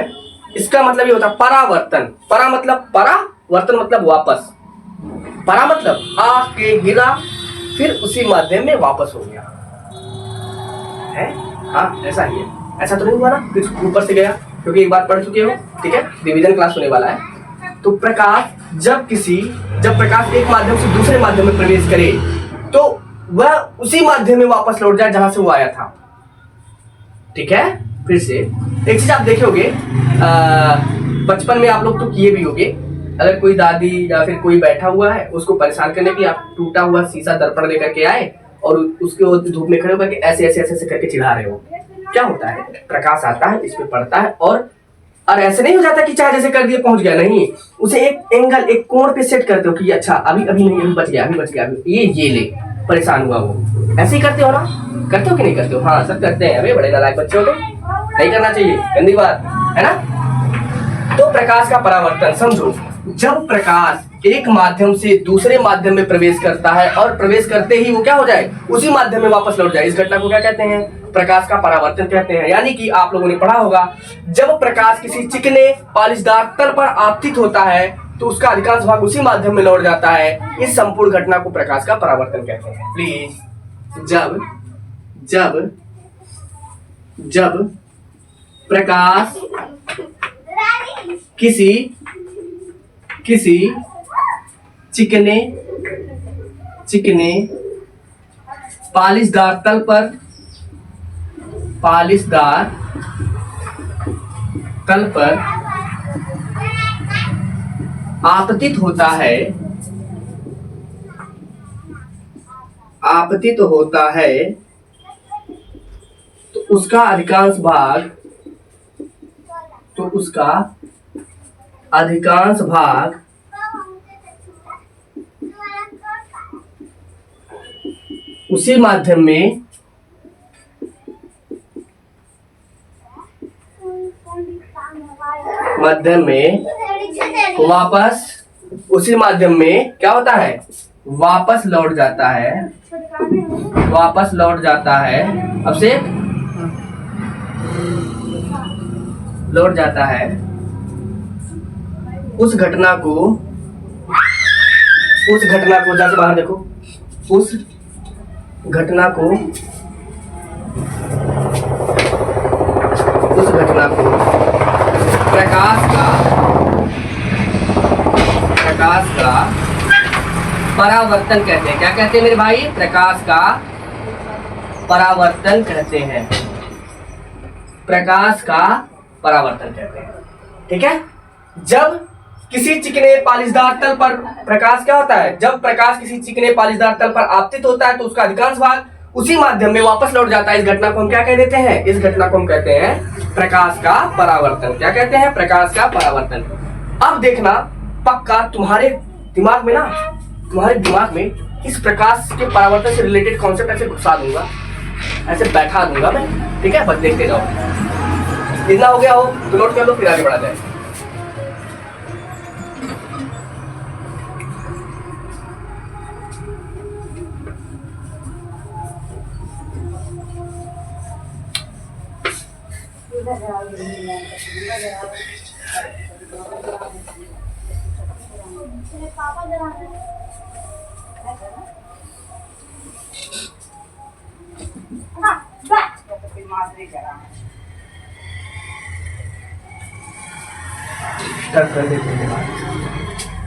इसका मतलब ये होता है परावर्तन। परा मतलब परा, वर्तन मतलब वापस। परा मतलब आके गिरा, फिर उसी माध्यम में वापस हो गया है। हाँ ऐसा ही है। ऐसा तो नहीं हुआ ना कुछ ऊपर से गया, क्योंकि एक बार पढ़ चुके हो, ठीक है, रिवीजन क्लास होने वाला है। तो प्रकाश जब प्रकाश एक माध्यम से दूसरे माध्यम में प्रवेश करे तो वह उसी माध्यम में वापस लौट जाए जहां से वो आया था, ठीक है। फिर से एक चीज आप देखोगे, बचपन में आप लोग तो किए भी होगे, अगर कोई दादी या फिर कोई बैठा हुआ है उसको परेशान करने के लिए आप टूटा हुआ शीशा दर्पण लेकर के आए और उसके धूप में खड़े होकर के ऐसे ऐसे ऐसे करके चिढ़ा रहे हो, क्या होता है, प्रकाश आता है, इस पे पड़ता है और ऐसे नहीं हो जाता कि चाहे जैसे कर दिए पहुंच गया, नहीं, उसे एक एंगल, एक कोण पे सेट करते हो कि अच्छा अभी नहीं, अभी बच गया, अभी ये ले, परेशान हुआ वो, ऐसे ही करते हो ना, करते हो कि नहीं करते हो? हाँ सब करते हैं, अभी बड़े नालायक बच्चे हो तो नहीं करना चाहिए, गंदी बात है ना। तो प्रकाश का परावर्तन समझो, जब प्रकाश एक माध्यम से दूसरे माध्यम में प्रवेश करता है और प्रवेश करते ही वो क्या हो जाए, उसी माध्यम में वापस लौट जाए, इस घटना को क्या कहते हैं, प्रकाश का परावर्तन कहते हैं। यानी कि आप लोगों ने पढ़ा होगा, जब प्रकाश किसी चिकने पालिशदार तल पर आपतित होता है तो उसका अधिकांश भाग उसी माध्यम में लौट जाता है। इस संपूर्ण घटना को प्रकाश का परावर्तन कहते हैं। प्लीज, जब प्रकाश किसी चिकने पालिशदार तल पर आपतित होता है तो उसका अधिकांश भाग उसी माध्यम में वापस, उसी माध्यम में क्या होता है, वापस लौट जाता है। अब से लौट जाता है। उस घटना को जैसे बाहर देखो, उस घटना को प्रकाश का परावर्तन कहते हैं। क्या कहते हैं मेरे भाई? प्रकाश का परावर्तन कहते हैं। प्रकाश का परावर्तन कहते हैं, ठीक है। जब किसी चिकने पालिशदार तल पर प्रकाश क्या होता है, जब प्रकाश किसी चिकने पालिशदार तल पर आपतित होता है तो उसका अधिकांश भाग उसी माध्यम में वापस लौट जाता है। इस घटना को हम क्या कह देते हैं? इस घटना को हम कहते हैं प्रकाश का परावर्तन। क्या कहते हैं? प्रकाश का परावर्तन। अब देखना, पक्का तुम्हारे दिमाग में इस प्रकाश के परावर्तन से रिलेटेड कॉन्सेप्ट ऐसे घुसा दूंगा, ऐसे बैठा दूंगा मैं, ठीक है। बस देखते जाओ, इतना हो गया हो तो नोट कर लो, फिर आगे बढ़ा जाए।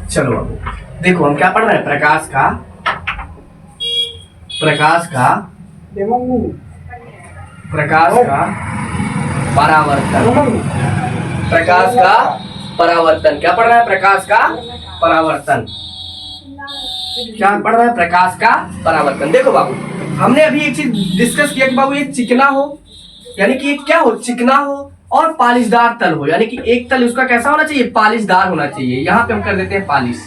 चलो अब देखो हम क्या पढ़ रहे हैं, प्रकाश का परावर्तन। प्रकाश का परावर्तन क्या पढ़ रहा है? प्रकाश का परावर्तन। क्या पढ़ रहा है? प्रकाश का परावर्तन। देखो बाबू, हमने अभी एक चीज डिस्कस किया कि बाबू ये चिकना हो, यानी कि क्या हो, चिकना हो और पालिशदार तल हो, यानी कि एक तल उसका कैसा होना चाहिए? पालिशदार होना चाहिए। यहाँ पे हम कर देते हैं पालिश।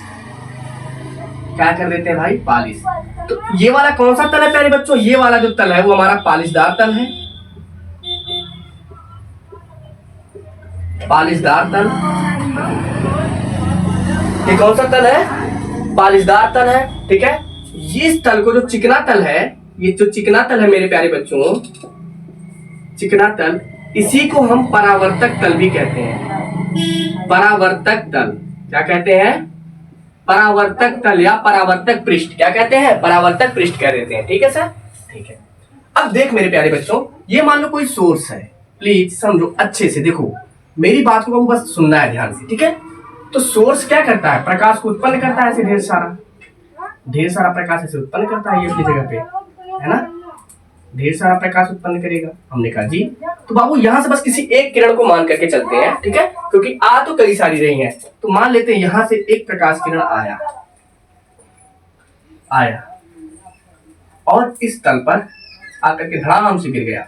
क्या कर देते हैं भाई? पालिश। तो ये वाला कौन सा तल है प्यारे बच्चों? ये वाला जो तल है वो हमारा पालिशदार तल है। पालिशदार तल, ये कौन सा तल है? पालिशदार तल है, ठीक है। इस तल को, जो चिकना तल है, ये जो चिकना तल है मेरे प्यारे बच्चों, चिकना तल, इसी को हम परावर्तक तल भी कहते हैं। परावर्तक तल, क्या कहते हैं? परावर्तक तल या परावर्तक पृष्ठ, क्या कहते हैं? परावर्तक पृष्ठ कह देते हैं। ठीक है सर, ठीक है। अब देख मेरे प्यारे बच्चों, ये मान लो कोई सोर्स है, प्लीज समझो अच्छे से, देखो मेरी बात को बस सुनना है ध्यान से, ठीक है? तो सोर्स क्या करता है? प्रकाश को उत्पन्न करता है, ऐसे ढेर सारा प्रकाश ऐसे उत्पन्न करता है ये अपनी जगह पे, है ना? ढेर सारा प्रकाश उत्पन्न करेगा। हमने कहा जी, तो बाबू यहां से बस किसी एक किरण को मान करके चलते हैं, ठीक है? क्योंकि आ तो कई सारी रही हैं, तो मान लेते हैं यहां से एक प्रकाश किरण आया और इस तल पर आकर के धड़ाम से गिर गया।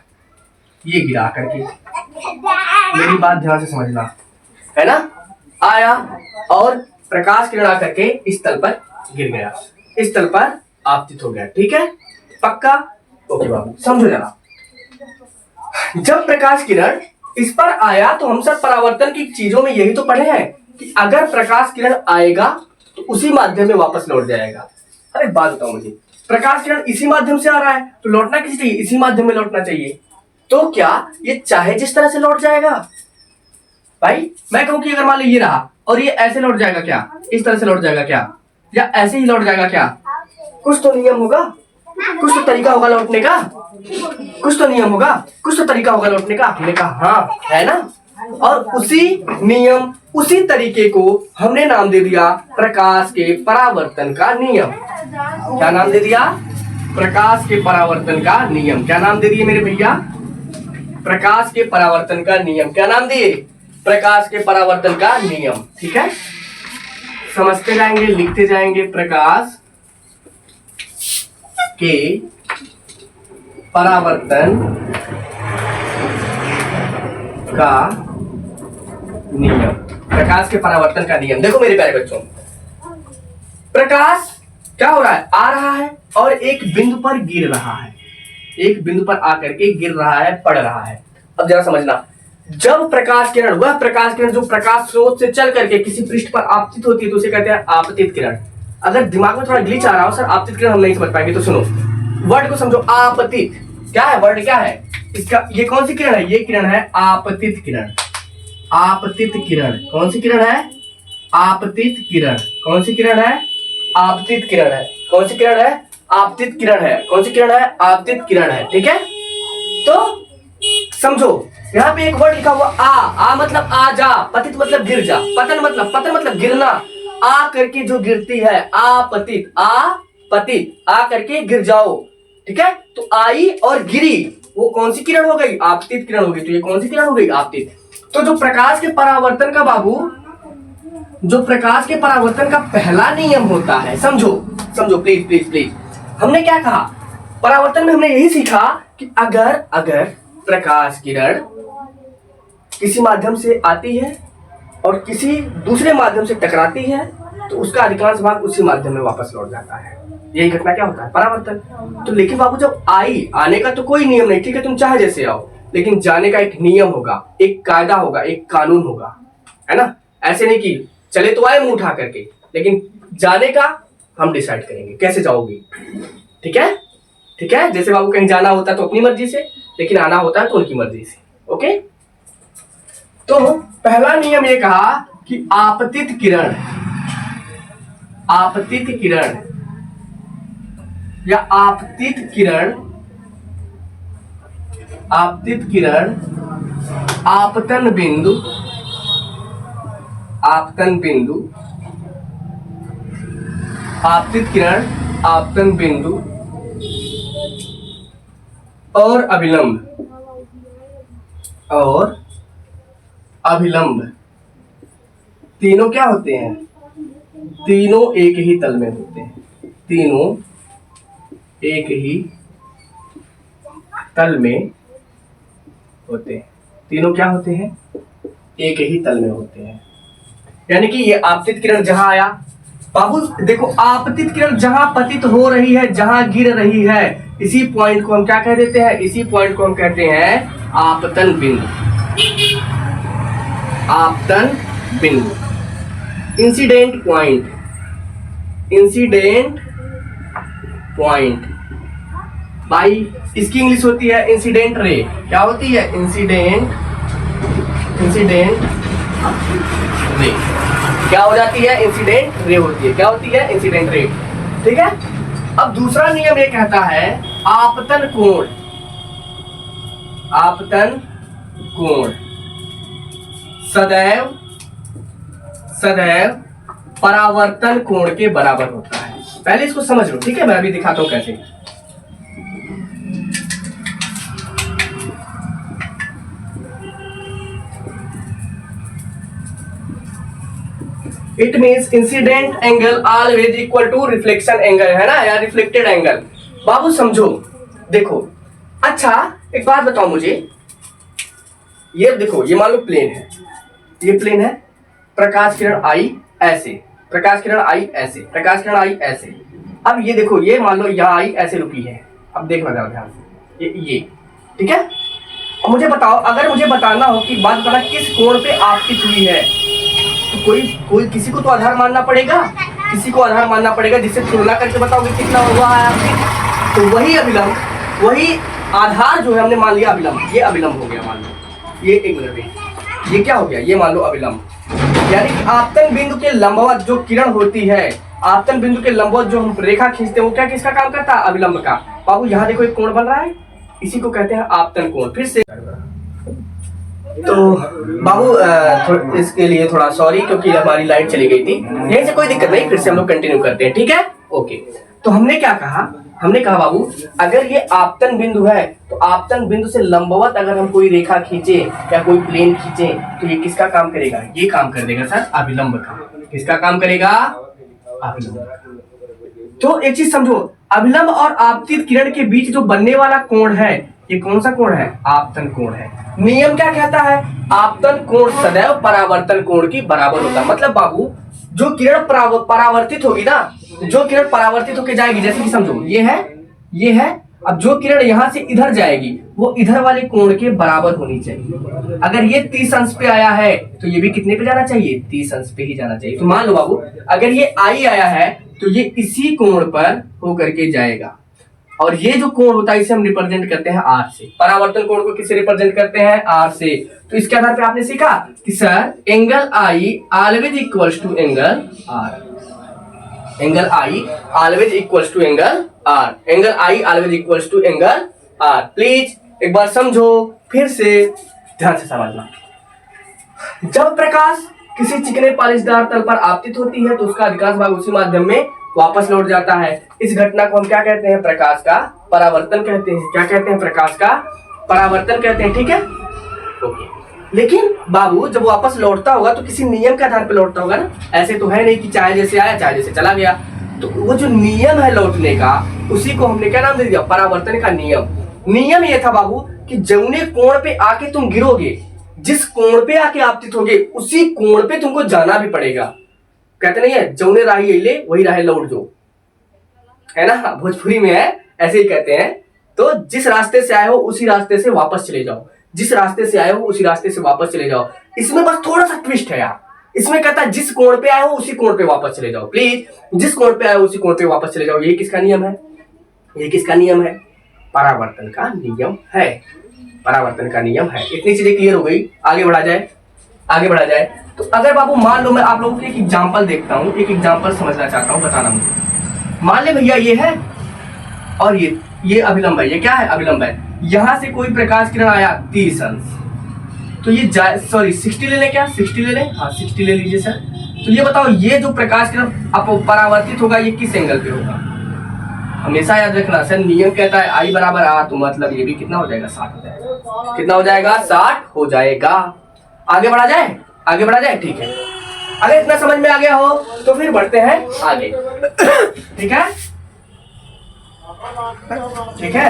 ये गिरा आकर के, मेरी बात ध्यान से समझना, है ना? आया और प्रकाश किरण आकर के इस तल पर गिर गया, इस तल पर आपतित हो गया। ठीक है, पक्का? ओके बाबू, समझो जरा। जब प्रकाश किरण इस पर आया तो हम सब परावर्तन की चीजों में यही तो पढ़े हैं कि अगर प्रकाश किरण आएगा तो उसी माध्यम में वापस लौट जाएगा। अरे बात बताओ मुझे, प्रकाश किरण इसी माध्यम से आ रहा है तो लौटना किस चाहिए? इसी माध्यम में लौटना चाहिए। तो क्या ये चाहे जिस तरह से लौट जाएगा? भाई मैं कहूं कि अगर मान लो ये रहा और ये ऐसे लौट जाएगा क्या? इस तरह से लौट जाएगा क्या? या ऐसे ही लौट जाएगा क्या? कुछ तो नियम होगा, कुछ तो तरीका होगा लौटने का, कुछ तो नियम होगा, कुछ तो तरीका होगा लौटने का। हमने कहा हाँ, है ना? और उसी नियम, उसी तरीके को हमने नाम दे दिया प्रकाश के परावर्तन का नियम। क्या नाम दे दिया? प्रकाश के परावर्तन का नियम। क्या नाम दे दिए मेरे भैया? प्रकाश के परावर्तन का नियम। क्या नाम दिए? प्रकाश के परावर्तन का नियम। ठीक है, समझते जाएंगे, लिखते जाएंगे। प्रकाश के परावर्तन का नियम, प्रकाश के परावर्तन का नियम। देखो मेरे प्यारे बच्चों, प्रकाश क्या हो रहा है? आ रहा है और एक बिंदु पर गिर रहा है, एक बिंदु पर आकर के गिर रहा है, पड़ रहा है। अब जरा समझना, जब प्रकाश किरण, वह प्रकाश किरण जो प्रकाश स्रोत से चल करके किसी पृष्ठ पर आपतित होती है तो उसे कहते हैं आपतित किरण। अगर दिमाग में थोड़ा ग्लिच आ रहा हो, सर आपतित किरण हम नहीं समझ पाएंगे, तो सुनो वर्ड को समझो। आपतित क्या है? वर्ड क्या है इसका? ये कौन सी किरण है? ये किरण है आपतित किरण। आपतित किरण कौन सी किरण है? आपतित किरण कौन सी किरण है? आपतित किरण है। कौन सी किरण है? आपतित किरण है। कौन सी किरण है? आपतित किरण है। ठीक है, तो समझो यहाँ पे एक वर्ड लिखा हुआ आ मतलब आ जा, पतित मतलब गिर जा, पतन मतलब गिरना। आ करके जो गिरती है, आपतित, आपतित, आ करके गिर जाओ। ठीक है, तो आई और गिरी, वो कौन सी किरण हो गई? आपतित किरण हो गई। तो ये कौन सी किरण हो गई? आपतित। तो जो प्रकाश के परावर्तन का बाबू, जो प्रकाश के परावर्तन का पहला नियम होता है, समझो समझो प्लीज प्लीज प्लीज। हमने क्या कहा? परावर्तन में हमने यही सीखा कि अगर प्रकाश किरण किसी माध्यम से आती है और किसी दूसरे माध्यम से टकराती है तो उसका अधिकांश भाग उसी माध्यम में वापस लौट जाता है। यही घटना क्या होता है? परावर्तन। तो लेकिन बाबू जब आई, आने का तो कोई नियम नहीं, ठीक है, तुम चाहे जैसे आओ, लेकिन जाने का एक नियम होगा, एक कायदा होगा, एक कानून होगा, है ना? ऐसे नहीं कि चले तो आए मुंह उठा करके, लेकिन जाने का हम डिसाइड करेंगे कैसे जाओगे। ठीक है, ठीक है, जैसे बाबू कहीं जाना होता है तो अपनी मर्जी से, लेकिन आना होता है तो उनकी मर्जी से। ओके, तो पहला नियम ये कहा कि आपतित किरण, आपतित किरण या आपतित किरण, आपतित किरण आपतन बिंदु, आपतन बिंदु, आपतित किरण आपतन बिंदु और अभिलंब, और अभिलंब, तीनों क्या होते हैं? तीनों एक ही तल में होते हैं। तीनों एक ही तल में होते हैं। तीनों क्या होते हैं? एक ही तल में होते हैं। यानी कि ये आपतित किरण जहां आया, बाबू देखो, आपतित किरण जहां पतित हो रही है, जहां गिर रही है, इसी पॉइंट को हम क्या कह देते हैं? इसी पॉइंट को हम कहते हैं आपतन बिंदु। आपतन बिंदु, इंसिडेंट पॉइंट, इंसिडेंट पॉइंट। भाई इसकी इंग्लिश होती है इंसिडेंट रे। क्या होती है? Incident, incident ray. क्या हो जाती है? इंसिडेंट रे होती है। क्या होती है? Incident ray. ठीक है। अब दूसरा नियम ये कहता है आपतन कोण, आपतन कोण सदैव सदैव परावर्तन कोण के बराबर होता है। पहले इसको समझ लो, ठीक है। मैं अभी दिखाता हूं कैसे। It means incident angle always equal to reflection angle, है ना, या रिफ्लेक्टेड एंगल। बाबू समझो, देखो। अच्छा एक बात बताओ मुझे, ये देखो, ये मान लो प्लेन है, ये प्लेन है, प्रकाश किरण आई ऐसे, प्रकाश किरण आई ऐसे, प्रकाश किरण आई ऐसे। अब ये देखो, ये मान लो यहाँ आई ऐसे रुकी है। अब देखना जरा ध्यान से, ये ठीक है। और मुझे बताओ, अगर मुझे बताना हो कि बात बताना किस कोण पे आपतित हुई है, तो कोई किसी को तो आधार मानना पड़ेगा, किसी को आधार मानना पड़ेगा, जिससे तुलना करके बताओगे कितना हुआ है आपकी। तो वही अभिलंब, वही आधार जो है हमने मान लिया अभिलंब, ये अभिलंब हो गया। मान लो ये, एक मिनट, ये क्या हो गया? ये मान लो अभिलंब, यानी कि आपतन बिंदु के लंबवत जो किरण होती है, आपतन बिंदु के लंबवत जो हम रेखा खींचते हैं, वो क्या किसका काम करता है? अभिलंब का। बाबू यहाँ देखो एक कोण बन रहा है, इसी को कहते हैं आपतन कोण। फिर से तो बाबू इसके लिए थोड़ा सॉरी, क्योंकि हमारी लाइट चली गई थी। यहीं से कोई दिक्कत नहीं, फिर से हम लोग कंटिन्यू करते हैं, ठीक है। ओके, तो हमने क्या कहा? हमने कहा बाबू, अगर ये आपतन बिंदु है तो आपतन बिंदु से लंबवत अगर हम कोई रेखा खींचे या कोई प्लेन खींचे तो ये किसका काम करेगा? ये काम कर देगा सर अभिलंब का। किसका काम करेगा? अभिलंब। तो एक चीज समझो, अभिलंब और आपतित किरण के बीच जो बनने वाला कोण है, ये कौन सा कोण है? आपतन कोण है। नियम क्या कहता है? आपतन कोण सदैव परावर्तन कोण की बराबर होता है। मतलब बाबू, जो किरण परावर्तित होगी ना, जो किरण परावर्तित होकर जाएगी, जैसे कि समझो ये है, ये है, अब जो किरण यहां से इधर जाएगी वो इधर वाले कोण के बराबर होनी चाहिए। अगर ये 30 अंश पे आया है तो ये भी कितने पे जाना चाहिए? 30 अंश पे ही जाना चाहिए। तो मान लो बाबू, अगर ये आई आया है तो ये इसी कोण पर होकर के जाएगा, और ये जो कोण होता है इसे हम रिप्रेजेंट करते हैं आर से। परावर्तन कोण को किससे रिप्रेजेंट करते हैं? आर से। तो इसके आधार पे आपने सीखा कि sir angle I always equals to angle R, angle I always equals to angle R, angle I always equals to angle R. Please एक बार समझो, फिर से ध्यान से समझना। जब प्रकाश किसी चिकने पॉलिशदार तल पर आपतित होती है तो उसका अधिकांश भाग उसी माध्यम में वापस लौट जाता है। इस घटना को हम क्या कहते हैं? प्रकाश का परावर्तन कहते हैं। क्या कहते हैं? प्रकाश का परावर्तन कहते हैं, ठीक है। ओके, लेकिन बाबू जब वापस लौटता होगा तो किसी नियम के आधार पर लौटता होगा ना, ऐसे तो है नहीं कि चाहे जैसे आया चाहे जैसे चला गया। तो वो जो नियम है लौटने का, उसी को हमने क्या नाम दे दिया? परावर्तन का नियम। नियम ये था बाबू कि जौने कोण पे आके तुम गिरोगे, जिस कोण पे आके आपतित होगे, उसी कोण पे तुमको जाना भी पड़ेगा। कहते नहीं है, जौने राही अइले वही राहे लौट जो, है ना, भोजपुरी में है, ऐसे ही कहते हैं। तो जिस रास्ते से आए हो उसी रास्ते से वापस चले जाओ, जिस रास्ते से आए हो उसी रास्ते से वापस चले जाओ। इसमें बस थोड़ा सा ट्विस्ट है यार। इसमें कहता है जिस कोण पे आए हो उसी कोण पे वापस चले जाओ। प्लीज, जिस कोण पे आए हो उसी कोण पे वापस चले जाओ। ये किसका नियम है? ये किसका नियम है? परावर्तन का नियम है। परावर्तन का नियम है। इतनी चीजें क्लियर हो गई, आगे बढ़ा जाए, आगे बढ़ा जाए। तो अगर बाबू मान लो मैं आप लोगों को एक एग्जांपल देखता हूं, एक एग्जांपल समझना चाहता हूं, बताना मुझे। मान ले भैया ये है और ये अभिलंब है। ये क्या है? अभिलंब है। यहां से कोई प्रकाश किरण आया 30 अंश, तो ये 60 ले लें क्या? 60 ले लें, हाँ 60 ले लीजिए सर। तो ये बताओ, ये जो प्रकाश किरण परावर्तित होगा ये किस एंगल पे होगा? हमेशा याद रखना सर, नियम कहता है आई बराबर आर, तो मतलब ये भी कितना हो जाएगा? 60 हो जाएगा। कितना हो जाएगा? 60 हो जाएगा। आगे बढ़ा जाए, आगे बढ़ा जाए, ठीक है। अगर इतना समझ में आ गया हो तो फिर बढ़ते हैं आगे, ठीक है, ठीक है।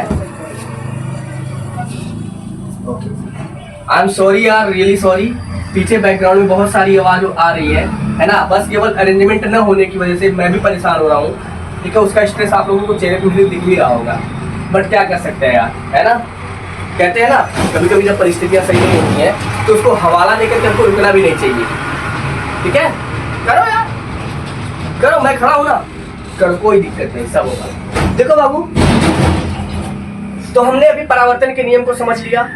आई एम सॉरी यार, रियली सॉरी, पीछे बैकग्राउंड में बहुत सारी आवाज आ रही है ना। बस केवल अरेंजमेंट न होने की वजह से मैं भी परेशान हो रहा हूँ, ठीक है। उसका स्ट्रेस आप लोगों को चेहरे पे दिख भी रहा होगा, बट क्या कर सकते हैं यार, है ना। कहते हैं ना, कभी कभी जब परिस्थितियां सही नहीं होती हैं तो उसको हवाला देकर के हमको रुकना भी नहीं चाहिए, ठीक है। करो यार, करो, मैं खड़ा हूं ना, करो, कोई दिक्कत नहीं, सब होगा। देखो बाबू, तो हमने अभी परावर्तन के नियम को समझ लिया,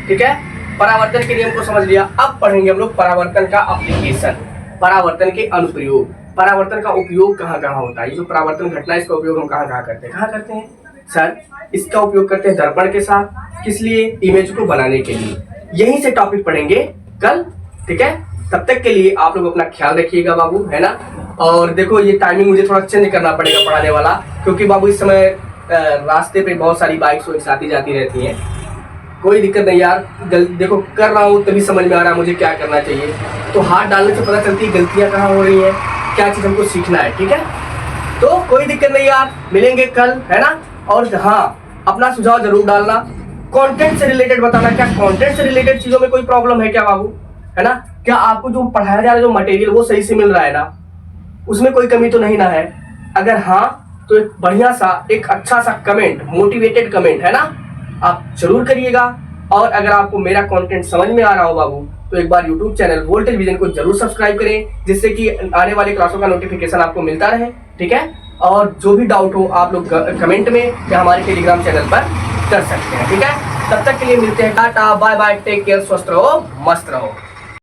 ठीक है। परावर्तन के नियम को समझ लिया। अब पढ़ेंगे हम लोग परावर्तन का एप्लीकेशन, परावर्तन के अनुप्रयोग। परावर्तन का उपयोग कहाँ कहाँ होता है? ये जो परावर्तन घटना है इसका उपयोग हम कहाँ कहाँ करते हैं? कहाँ करते हैं सर? इसका उपयोग करते हैं दर्पण के साथ। किस लिए? इमेज को बनाने के लिए। यहीं से टॉपिक पढ़ेंगे कल, ठीक है? तब तक के लिए आप लोग अपना ख्याल रखिएगा बाबू, है ना? और देखो ये टाइमिंग मुझे थोड़ा चेंज करना पड़ेगा पढ़ाने वाला, क्योंकि बाबू इस समय रास्ते पे बहुत सारी बाइक्स वाइक्स आती जाती रहती हैं। कोई दिक्कत नहीं यार, देखो कर रहा हूँ तभी समझ में आ रहा है मुझे क्या करना चाहिए। तो हाथ डालने से पता चलती है गलतियाँ कहाँ हो रही हैं, क्या चीज़ हमको सीखना है, ठीक है? तो कोई दिक्कत नहीं यार, मिलेंगे कल, है ना? और हाँ, अपना सुझाव जरूर डालना, कंटेंट से रिलेटेड बताना। क्या कंटेंट से रिलेटेड चीज़ों में कोई प्रॉब्लम है क्या बाबू, है ना? क्या आपको जो पढ़ाया जा रहा है जो मटेरियल वो सही से मिल रहा है ना? उसमें कोई कमी तो नहीं ना है? अगर हाँ तो एक बढ़िया सा एक अच्छा सा कमेंट, मोटिवेटेड कमेंट, है ना, आप जरूर करिएगा। और अगर आपको मेरा कंटेंट समझ में आ रहा हो बाबू तो एक बार यूट्यूब चैनल वोल्टेज विजन को जरूर सब्सक्राइब करें, जिससे कि आने वाली क्लासों का नोटिफिकेशन आपको मिलता रहे, ठीक है? और जो भी डाउट हो आप लोग कमेंट में या हमारे टेलीग्राम चैनल पर कर सकते हैं, ठीक है? तब तक के लिए मिलते हैं, tata bye bye, take care, स्वस्थ रहो, मस्त रहो।